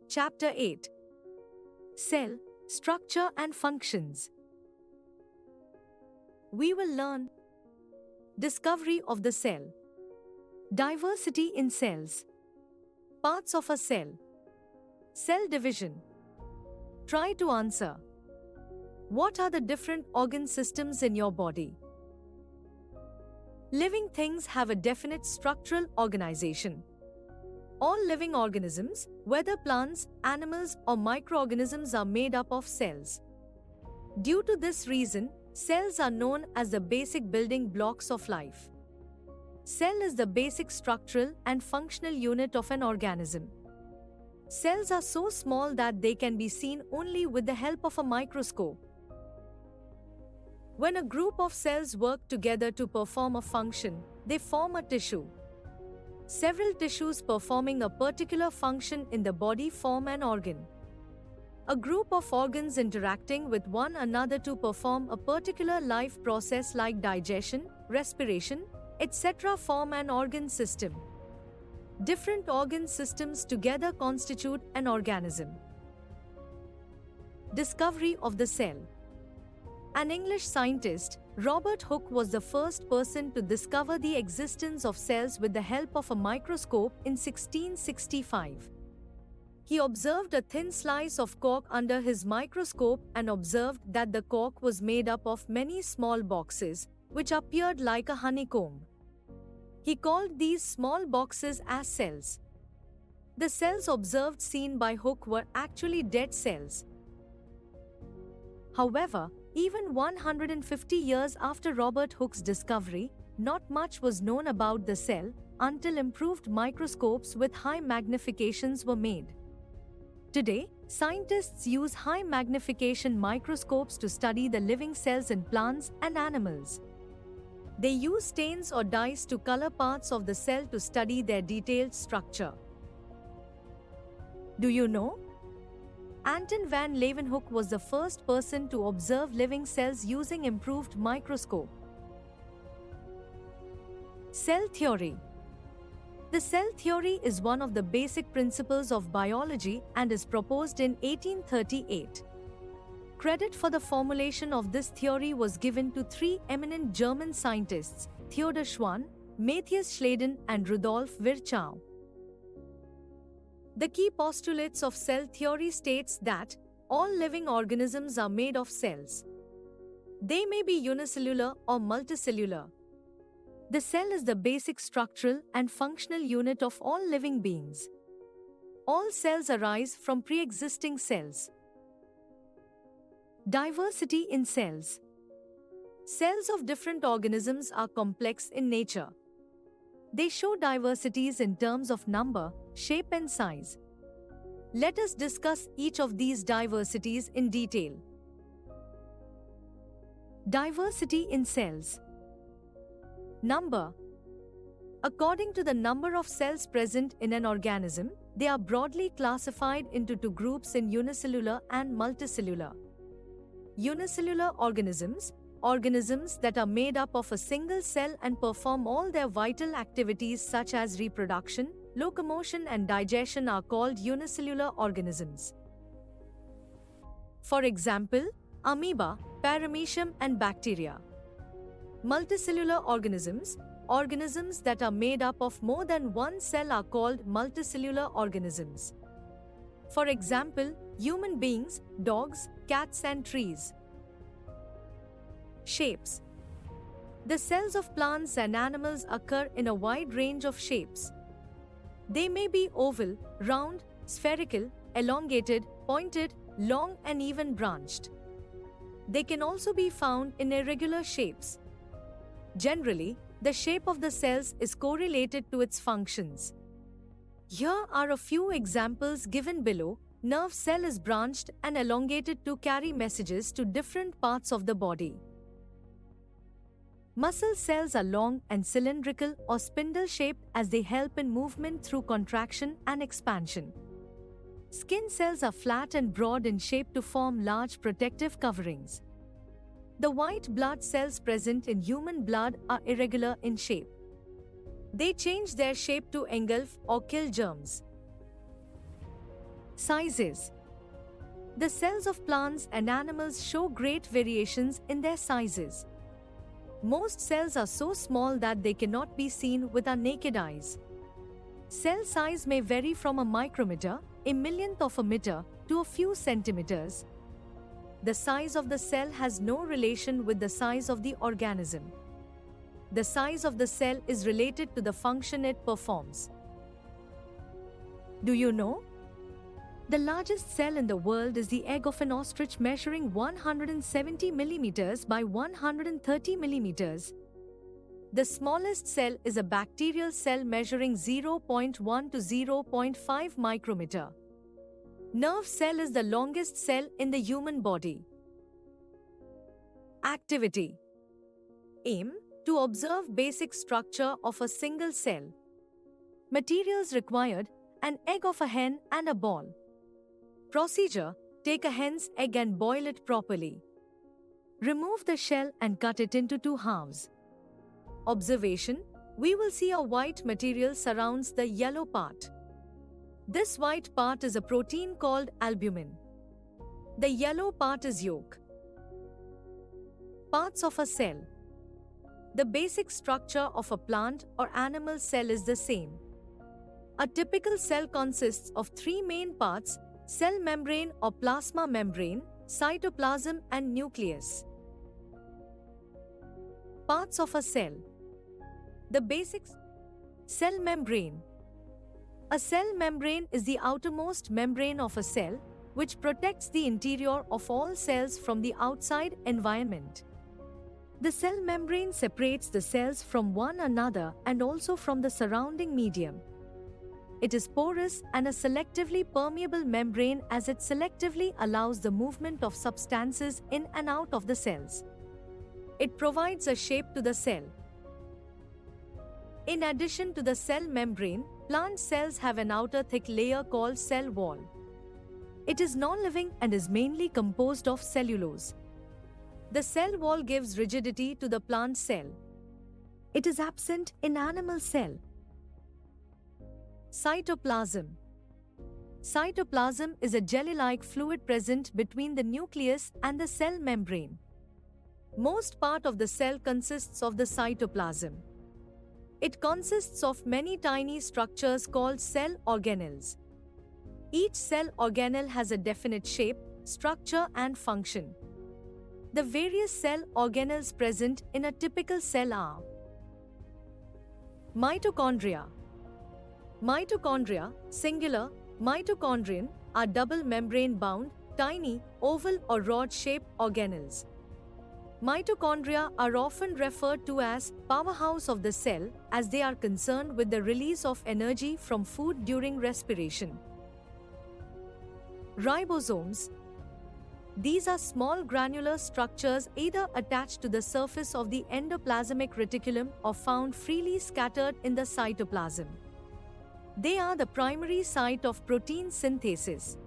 Chapter 8. Cell, Structure and Functions. We will learn discovery of the cell, diversity in cells, parts of a cell, cell division. Try to answer. What are the different organ systems in your body? Living things have a definite structural organization. All living organisms, whether plants, animals, or microorganisms, are made up of cells. Due to this reason, cells are known as the basic building blocks of life. Cell is the basic structural and functional unit of an organism. Cells are so small that they can be seen only with the help of a microscope. When a group of cells work together to perform a function, they form a tissue. Several tissues performing a particular function in the body form an organ. A group of organs interacting with one another to perform a particular life process like digestion, respiration, etc. form an organ system. Different organ systems together constitute an organism. Discovery of the cell. An English scientist, Robert Hooke, was the first person to discover the existence of cells with the help of a microscope in 1665. He observed a thin slice of cork under his microscope and observed that the cork was made up of many small boxes, which appeared like a honeycomb. He called these small boxes as cells. The cells observed seen by Hooke were actually dead cells. However, even 150 years after Robert Hooke's discovery, not much was known about the cell until improved microscopes with high magnifications were made. Today, scientists use high magnification microscopes to study the living cells in plants and animals. They use stains or dyes to color parts of the cell to study their detailed structure. Do you know? Anton van Leeuwenhoek was the first person to observe living cells using improved microscope. Cell theory. The cell theory is one of the basic principles of biology and is proposed in 1838. Credit for the formulation of this theory was given to three eminent German scientists, Theodor Schwann, Matthias Schleiden, and Rudolf Virchow. The key postulates of cell theory states that all living organisms are made of cells. They may be unicellular or multicellular. The cell is the basic structural and functional unit of all living beings. All cells arise from pre-existing cells. Diversity in cells. Cells of different organisms are complex in nature. They show diversities in terms of number, shape, and size. Let us discuss each of these diversities in detail. Diversity in cells. Number. According to the number of cells present in an organism, they are broadly classified into two groups in unicellular and multicellular. Unicellular organisms, organisms that are made up of a single cell and perform all their vital activities such as reproduction, locomotion, and digestion, are called unicellular organisms. For example, amoeba, paramecium, and bacteria. Multicellular organisms, organisms that are made up of more than one cell, are called multicellular organisms. For example, human beings, dogs, cats, and trees. Shapes. The cells of plants and animals occur in a wide range of shapes. They may be oval, round, spherical, elongated, pointed, long, and even branched. They can also be found in irregular shapes. Generally, the shape of the cells is correlated to its functions. Here are a few examples given below. Nerve cell is branched and elongated to carry messages to different parts of the body. Muscle cells are long and cylindrical or spindle-shaped as they help in movement through contraction and expansion. Skin cells are flat and broad in shape to form large protective coverings. The white blood cells present in human blood are irregular in shape. They change their shape to engulf or kill germs. Sizes. The cells of plants and animals show great variations in their sizes. Most cells are so small that they cannot be seen with our naked eyes. Cell size may vary from a micrometer, a millionth of a meter, to a few centimeters. The size of the cell has no relation with the size of the organism. The size of the cell is related to the function it performs. Do you know? The largest cell in the world is the egg of an ostrich, measuring 170 millimeters by 130 millimeters. The smallest cell is a bacterial cell measuring 0.1 to 0.5 micrometer. Nerve cell is the longest cell in the human body. Activity. Aim: to observe basic structure of a single cell. Materials required: an egg of a hen and a ball. Procedure: take a hen's egg and boil it properly. Remove the shell and cut it into 2 halves. Observation: we will see a white material surrounds the yellow part. This white part is a protein called albumin. The yellow part is yolk. Parts of a cell. The basic structure of a plant or animal cell is the same. A typical cell consists of 3 main parts: cell membrane or plasma membrane, cytoplasm, and nucleus. Parts of a cell. The basics. Cell membrane. A cell membrane is the outermost membrane of a cell, which protects the interior of all cells from the outside environment. The cell membrane separates the cells from one another and also from the surrounding medium. It is porous and a selectively permeable membrane, as it selectively allows the movement of substances in and out of the cells. It provides a shape to the cell. In addition to the cell membrane, plant cells have an outer thick layer called cell wall. It is non-living and is mainly composed of cellulose. The cell wall gives rigidity to the plant cell. It is absent in animal cell. Cytoplasm. Cytoplasm is a jelly-like fluid present between the nucleus and the cell membrane. Most part of the cell consists of the cytoplasm. It consists of many tiny structures called cell organelles. Each cell organelle has a definite shape, structure, and function. The various cell organelles present in a typical cell are: mitochondria. Mitochondria, singular, mitochondrion, are double membrane-bound, tiny, oval or rod-shaped organelles. Mitochondria are often referred to as powerhouse of the cell, as they are concerned with the release of energy from food during respiration. Ribosomes. These are small granular structures either attached to the surface of the endoplasmic reticulum or found freely scattered in the cytoplasm. They are the primary site of protein synthesis.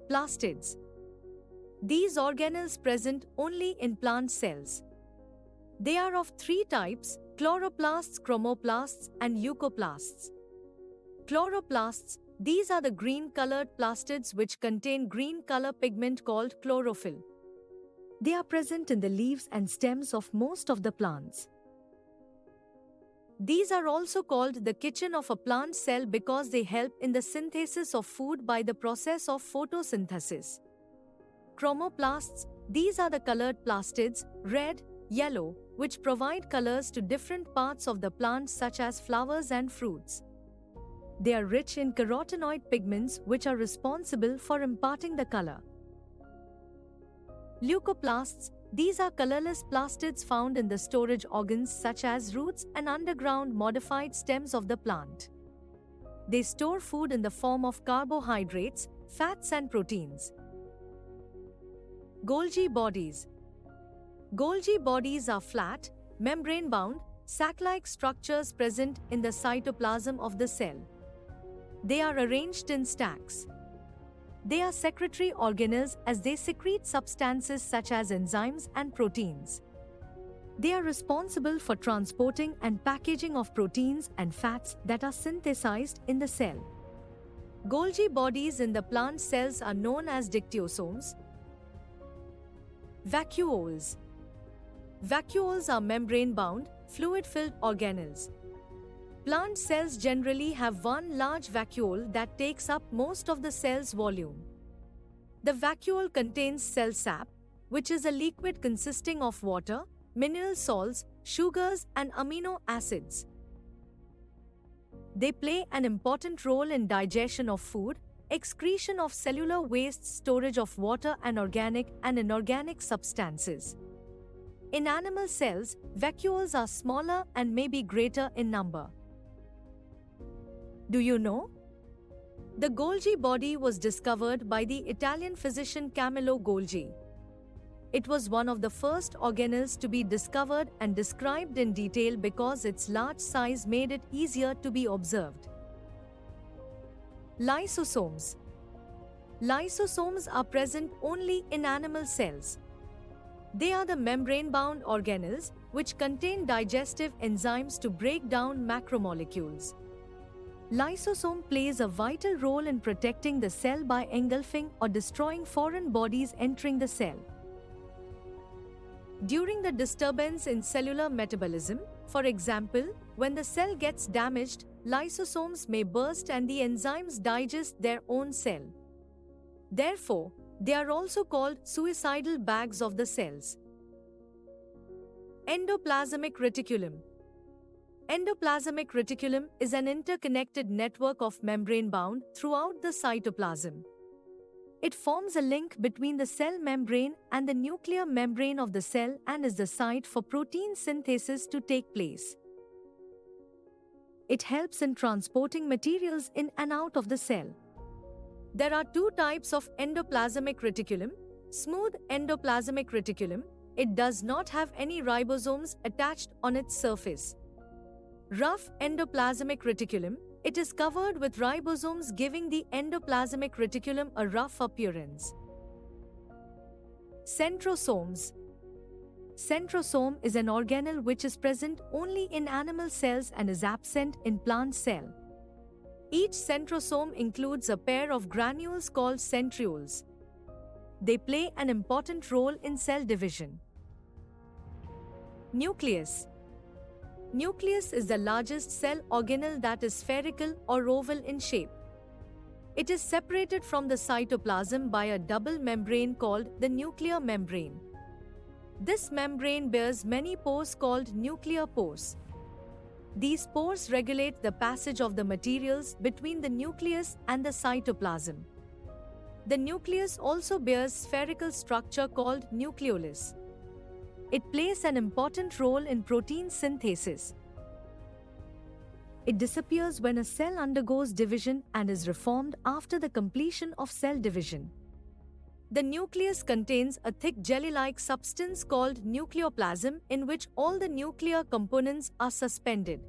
Plastids. These organelles present only in plant cells. They are of 3 types: chloroplasts, chromoplasts, and leucoplasts. Chloroplasts. These are the green-colored plastids which contain green color pigment called chlorophyll. They are present in the leaves and stems of most of the plants. These are also called the kitchen of a plant cell because they help in the synthesis of food by the process of photosynthesis. Chromoplasts. These are the colored plastids, red, yellow, which provide colors to different parts of the plant such as flowers and fruits. They are rich in carotenoid pigments which are responsible for imparting the color. Leucoplasts. These are colorless plastids found in the storage organs such as roots and underground modified stems of the plant. They store food in the form of carbohydrates, fats, and proteins. Golgi bodies. Golgi bodies are flat, membrane-bound, sac-like structures present in the cytoplasm of the cell. They are arranged in stacks. They are secretory organelles as they secrete substances such as enzymes and proteins. They are responsible for transporting and packaging of proteins and fats that are synthesized in the cell. Golgi bodies in the plant cells are known as dictyosomes. Vacuoles. Vacuoles are membrane-bound, fluid-filled organelles. Plant cells generally have one large vacuole that takes up most of the cell's volume. The vacuole contains cell sap, which is a liquid consisting of water, mineral salts, sugars, and amino acids. They play an important role in digestion of food, excretion of cellular wastes, storage of water and organic and inorganic substances. In animal cells, vacuoles are smaller and may be greater in number. Do you know? The Golgi body was discovered by the Italian physician Camillo Golgi. It was one of the first organelles to be discovered and described in detail because its large size made it easier to be observed. Lysosomes. Lysosomes are present only in animal cells. They are the membrane-bound organelles which contain digestive enzymes to break down macromolecules. Lysosome plays a vital role in protecting the cell by engulfing or destroying foreign bodies entering the cell. During the disturbance in cellular metabolism, for example, when the cell gets damaged, lysosomes may burst and the enzymes digest their own cell. Therefore, they are also called suicidal bags of the cells. Endoplasmic reticulum. Endoplasmic reticulum is an interconnected network of membrane-bound throughout the cytoplasm. It forms a link between the cell membrane and the nuclear membrane of the cell and is the site for protein synthesis to take place. It helps in transporting materials in and out of the cell. There are two types of endoplasmic reticulum. Smooth endoplasmic reticulum. It does not have any ribosomes attached on its surface. Rough endoplasmic reticulum. It is covered with ribosomes, giving the endoplasmic reticulum a rough appearance. Centrosomes. Centrosome is an organelle which is present only in animal cells and is absent in plant cell. Each centrosome includes a pair of granules called centrioles. They play an important role in cell division. Nucleus. Nucleus is the largest cell organelle that is spherical or oval in shape. It is separated from the cytoplasm by a double membrane called the nuclear membrane. This membrane bears many pores called nuclear pores. These pores regulate the passage of the materials between the nucleus and the cytoplasm. The nucleus also bears spherical structure called nucleolus. It plays an important role in protein synthesis. It disappears when a cell undergoes division and is reformed after the completion of cell division. The nucleus contains a thick jelly-like substance called nucleoplasm in which all the nuclear components are suspended.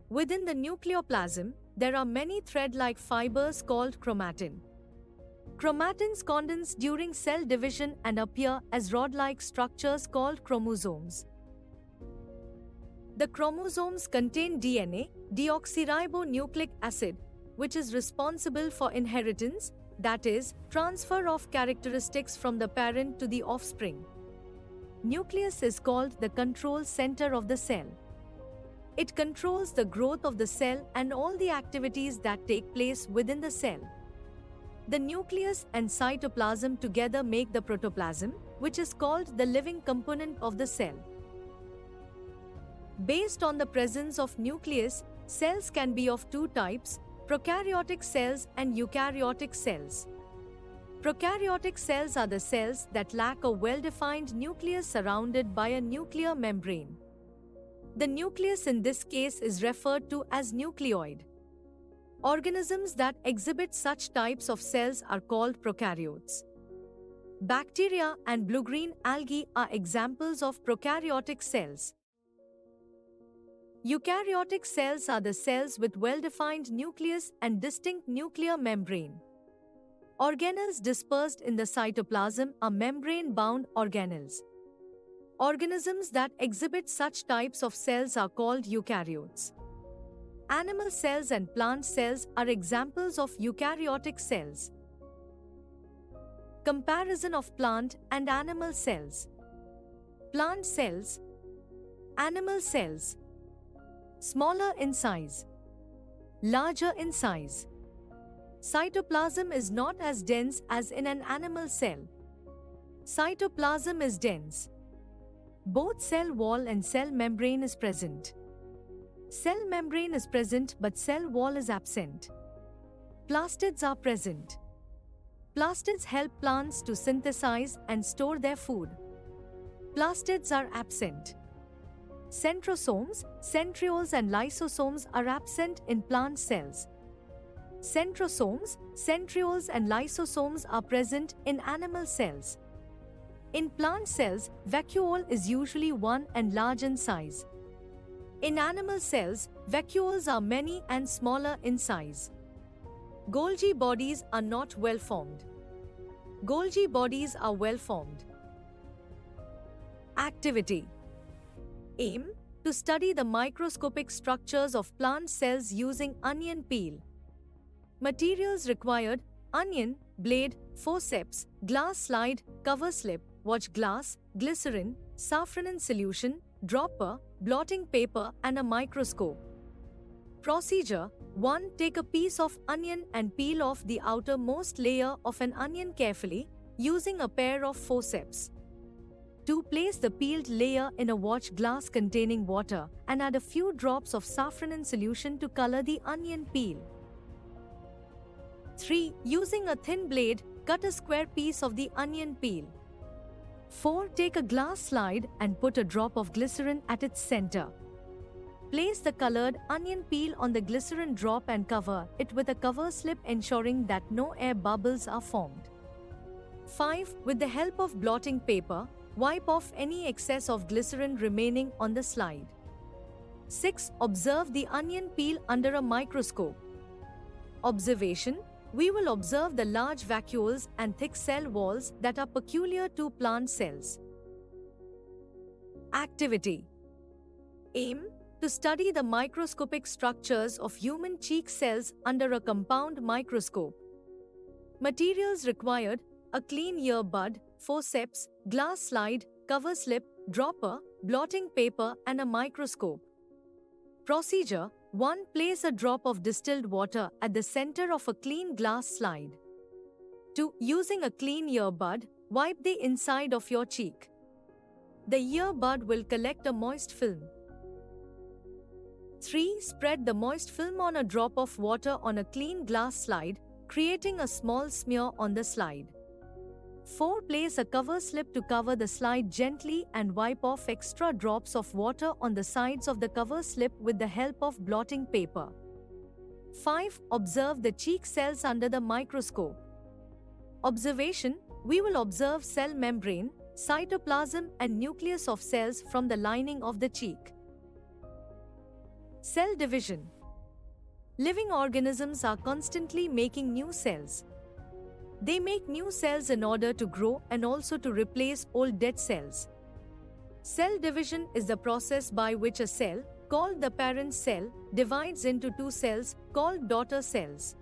Within the nucleoplasm, there are many thread-like fibers called chromatin. Chromatins condense during cell division and appear as rod-like structures called chromosomes. The chromosomes contain DNA, deoxyribonucleic acid, which is responsible for inheritance, that is, transfer of characteristics from the parent to the offspring. Nucleus is called the control center of the cell. It controls the growth of the cell and all the activities that take place within the cell. The nucleus and cytoplasm together make the protoplasm, which is called the living component of the cell. Based on the presence of nucleus, cells can be of two types: prokaryotic cells and eukaryotic cells. Prokaryotic cells are the cells that lack a well-defined nucleus surrounded by a nuclear membrane. The nucleus in this case is referred to as nucleoid. Organisms that exhibit such types of cells are called prokaryotes. Bacteria and blue-green algae are examples of prokaryotic cells. Eukaryotic cells are the cells with well-defined nucleus and distinct nuclear membrane. Organelles dispersed in the cytoplasm are membrane-bound organelles. Organisms that exhibit such types of cells are called eukaryotes. Animal cells and plant cells are examples of eukaryotic cells. Comparison of plant and animal cells. Plant cells, animal cells. Smaller in size, larger in size. Cytoplasm is not as dense as in an animal cell. Cytoplasm is dense. Both cell wall and cell membrane is present. Cell membrane is present but cell wall is absent. Plastids are present. Plastids help plants to synthesize and store their food. Plastids are absent. Centrosomes, centrioles and lysosomes are absent in plant cells. Centrosomes, centrioles and lysosomes are present in animal cells. In plant cells, vacuole is usually one and large in size. In animal cells, vacuoles are many and smaller in size. Golgi bodies are not well formed. Golgi bodies are well formed. Activity. Aim: to study the microscopic structures of plant cells using onion peel. Materials required: onion, blade, forceps, glass slide, cover slip, watch glass, glycerin, safranin solution, dropper, blotting paper and a microscope. Procedure: 1. Take a piece of onion and peel off the outermost layer of an onion carefully, using a pair of forceps. 2. Place the peeled layer in a watch glass containing water and add a few drops of safranin solution to color the onion peel. 3. Using a thin blade, cut a square piece of the onion peel. 4. Take a glass slide and put a drop of glycerin at its center. Place the colored onion peel on the glycerin drop and cover it with a cover slip, ensuring that no air bubbles are formed. 5. With the help of blotting paper, wipe off any excess of glycerin remaining on the slide. 6. Observe the onion peel under a microscope. Observation: we will observe the large vacuoles and thick cell walls that are peculiar to plant cells. Activity. Aim: to study the microscopic structures of human cheek cells under a compound microscope. Materials required: a clean earbud, forceps, glass slide, cover slip, dropper, blotting paper and a microscope. Procedure: 1. Place a drop of distilled water at the center of a clean glass slide. 2. Using a clean earbud, wipe the inside of your cheek. The earbud will collect a moist film. 3. Spread the moist film on a drop of water on a clean glass slide, creating a small smear on the slide. 4. Place a cover slip to cover the slide gently and wipe off extra drops of water on the sides of the cover slip with the help of blotting paper. 5. Observe the cheek cells under the microscope. Observation: we will observe cell membrane, cytoplasm and nucleus of cells from the lining of the cheek. Cell division. Living organisms are constantly making new cells. They make new cells in order to grow and also to replace old dead cells. Cell division is the process by which a cell, called the parent cell, divides into two cells, called daughter cells.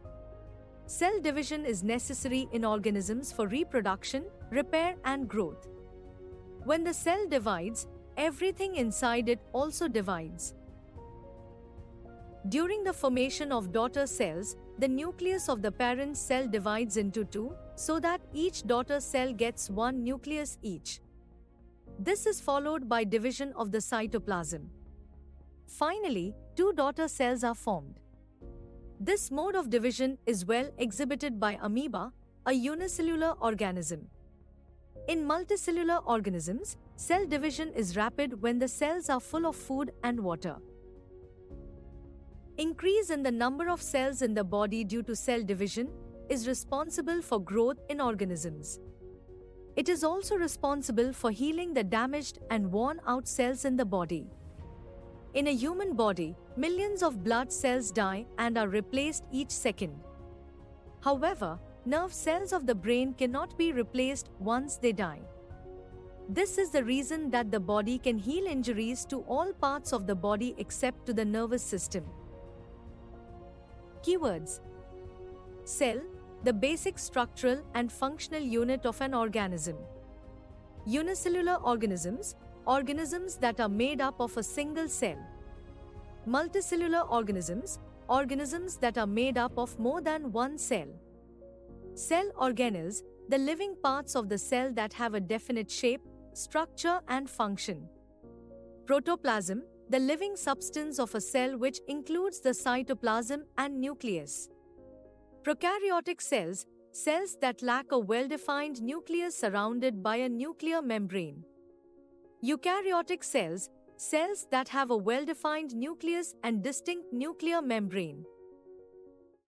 Cell division is necessary in organisms for reproduction, repair and growth. When the cell divides, everything inside it also divides. During the formation of daughter cells, the nucleus of the parent cell divides into two, so that each daughter cell gets one nucleus each. This is followed by division of the cytoplasm. Finally, two daughter cells are formed. This mode of division is well exhibited by amoeba, a unicellular organism. In multicellular organisms, cell division is rapid when the cells are full of food and water. Increase in the number of cells in the body due to cell division is responsible for growth in organisms. It is also responsible for healing the damaged and worn-out cells in the body. In a human body, millions of blood cells die and are replaced each second. However, nerve cells of the brain cannot be replaced once they die. This is the reason that the body can heal injuries to all parts of the body except to the nervous system. Keywords: cell, the basic structural and functional unit of an organism. Unicellular organisms, organisms that are made up of a single cell. Multicellular organisms, organisms that are made up of more than one cell. Cell organelles, the living parts of the cell that have a definite shape, structure, and function. Protoplasm, the living substance of a cell which includes the cytoplasm and nucleus. Prokaryotic cells, cells that lack a well-defined nucleus surrounded by a nuclear membrane. Eukaryotic cells, cells that have a well-defined nucleus and distinct nuclear membrane.